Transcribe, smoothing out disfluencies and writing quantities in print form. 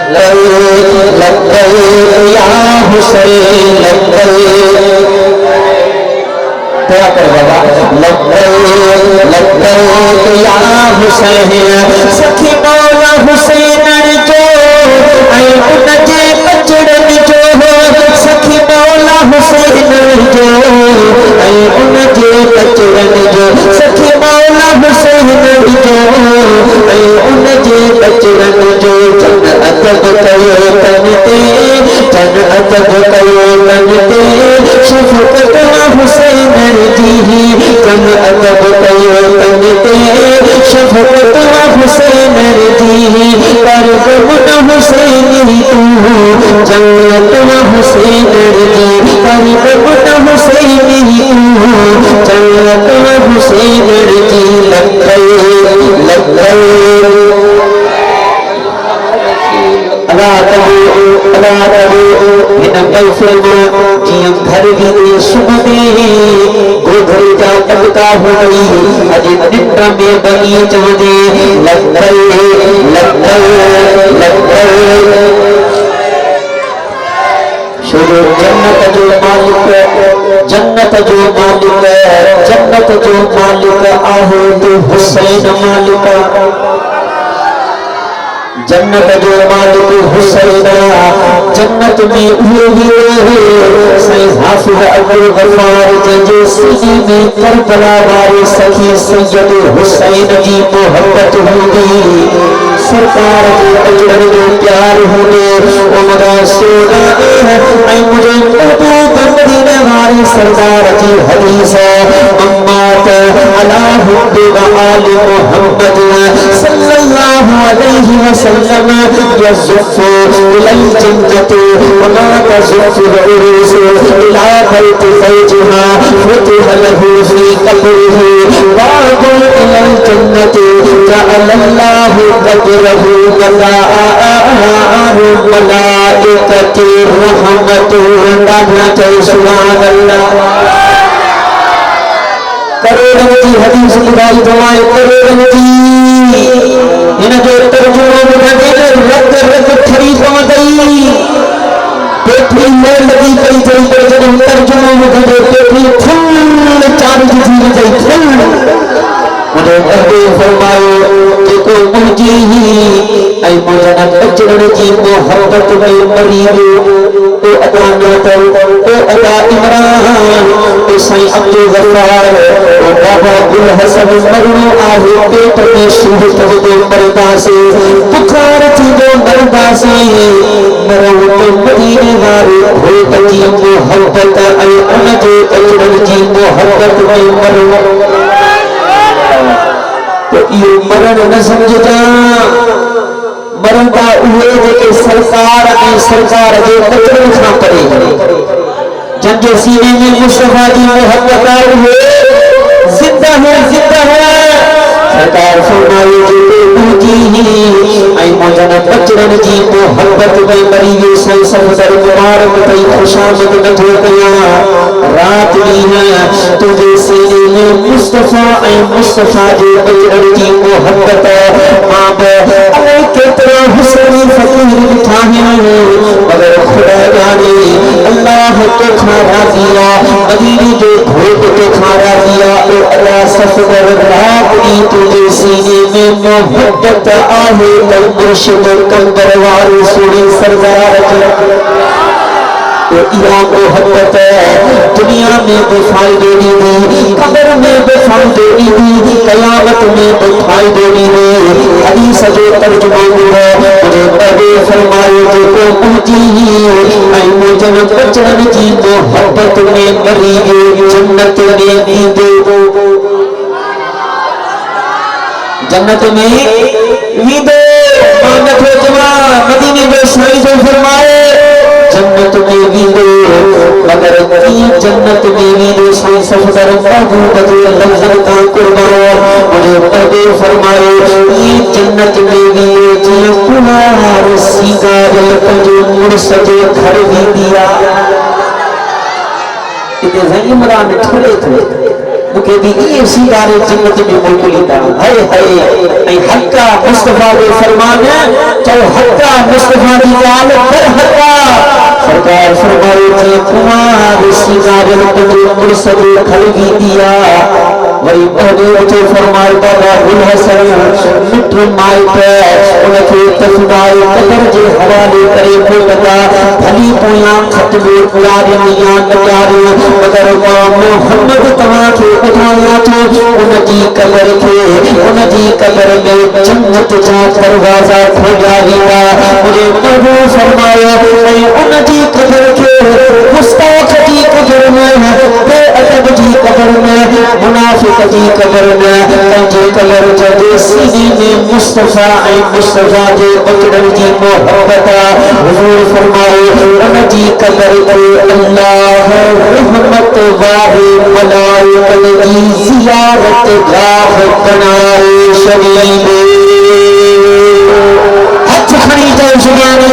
لبیک لبیک یا حسین لبیک دعا کر بابا لبیک لبیک یا حسین سکھی مولا حسین جو اے ان جے بچڑن جو سکھی مولا حسین جو اے ان جے بچڑن جو سکھی مولا حسین جو اے ان جے بچڑن جو جن ادب کیو تن تے جن ادب کیو تن تے شفقت حسین جی جن ادب کیو تن تے شفقت حسین جی پر گمن حسین تو جنت حسین جی پر گمن حسین تو جنت حسین جی لبیک لبیک اللہ کرو ہن بیفما جیاں گھر بھی صبح میں گودھر جا ٹکتا ہوئی اج ننڈ میں بنی چوندے لبیک لبیک لبیک شروع جنت جو مالک جنت جو مالک جنت جو مالک آہو تو حسین مالک جنت جو مالک حسین جنت میں ہوئی سائیں حافظ ابو غفار جو سینے میں کربلا والے سخی سید حسین کی محبت ہوگی سرکار کے اجر میں پیار ہوگے عمرہ سونا اے مجھے محبوب مدینہ والے سردار کی حدیث امات علی حب و آل محمد صلی اللہ علیہ وسلم يزف إلى الجنة وما تزف العروس إلى بيت زوجها فتح له في قبره باب إلى الجنة جعل الله قدره ملائكة ملائكة رحمة رحمة سبحان الله کروڑوں کی حدیث نکالی فرمائے کروڑوں کی انہیں جو ترجمہ مجھے رد رد کھری پہنچائی پیٹھی میں لگی کئی جائی پر جنہوں ترجمہ مجھے پیٹھی پھل چار جیسی جائی پھل مجھے اردے فرمائے کہ کوئی مجھے ہی اے مجھے بچڑن کی محبت میں مریض او ادا ناتل او ادا عمران او سائیں عبد الغفار او بابا گل حسن مرنو آہے پیٹ میں شہد دے مردہ سے بخار تھی دو مردہ سے مرو تو مدینے والے بھوت کی محبت اے ان جو بچڑن کی محبت میں مرو تو یہ مرن نہ سمجھتا مرن کا اوہے کہ سرکار اے سرکار جو بچڑن کھا پڑے جن جو سینے میں مصطفیٰ کی محبت ہوئے زندہ ہے سرکار فرمائے جو پوچھی اے موجن بچڑن جی محبت میں مریوی سائی سمدر مبارک تی خوشامد نجو کیا رات بھی ہے تجھے سینے میں مصطفیٰ اے مصطفیٰ جو بچڑن جی محبت ماب اے کتنا حسنی فقیر بٹھا ہے مگر خدا جانے اللہ تو کھارا دیا مدینی جو بھوک تو کھارا دیا او اللہ سفر رات بھی تجھے سینے میں محبت آہے کل مرشد کندر واری سوڑی سردار تو یہ محبت دنیا میں بے فائدے نہیں دی قبر میں بے فائدے نہیں دی قیامت میں بے فائدے نہیں دی حدیث جو ترجمہ ہوا مجھے نبی فرمائے جو کو پہنچی اے مجھن بچڑن کی محبت میں مری گئے جنت میں نیندے جنت میں نیندے مانت و جمع مدینے میں سائی جو فرمائے جنت میں ویدو مگر کی جنت میں ویدو سائی سفدر محبوبت لفظن کا قربان مجھے پردے فرمائے یہ جنت میں ویدو جی پنار سیگا جو مرسد گھر بھی دیا اتنے زنی مران ٹھڑے تھے مکے بھی یہ سیدارے جنت میں موکلی تا ہائے ہائے اے حقا مصطفیٰ دے فرمان چاہو حقا مصطفیٰ دی جال در حقا سرکار فرمائے تھے تمہارے سیدارے تمہیں مرسد خلقی دیا وہی پہنے اچھے فرمائے بابا الحسن مٹر مائی پہ انکے تفنائے قدر جے حوالے کرے پھوٹتا بھلی پویاں ختمے پیارے میاں نکارے مگر محمد تمہاں کے اٹھایا تو ان کی قبر میں جنت جا دروازہ کھولا گیا مجھے محبوب فرمایا ان کی قبر کے مستاق کی قبر میں بے ادب کی قبر میں منافق کی قبر میں تنجی قبر جدے سیدی میں مصطفیٰ جے بکرم کی محبت حضور فرمائے ان کی قبر کے اللہ رحمت واہی ملائکت کی زیارت گاہ بنائے شریف ہاتھ کھڑی جائے سبحان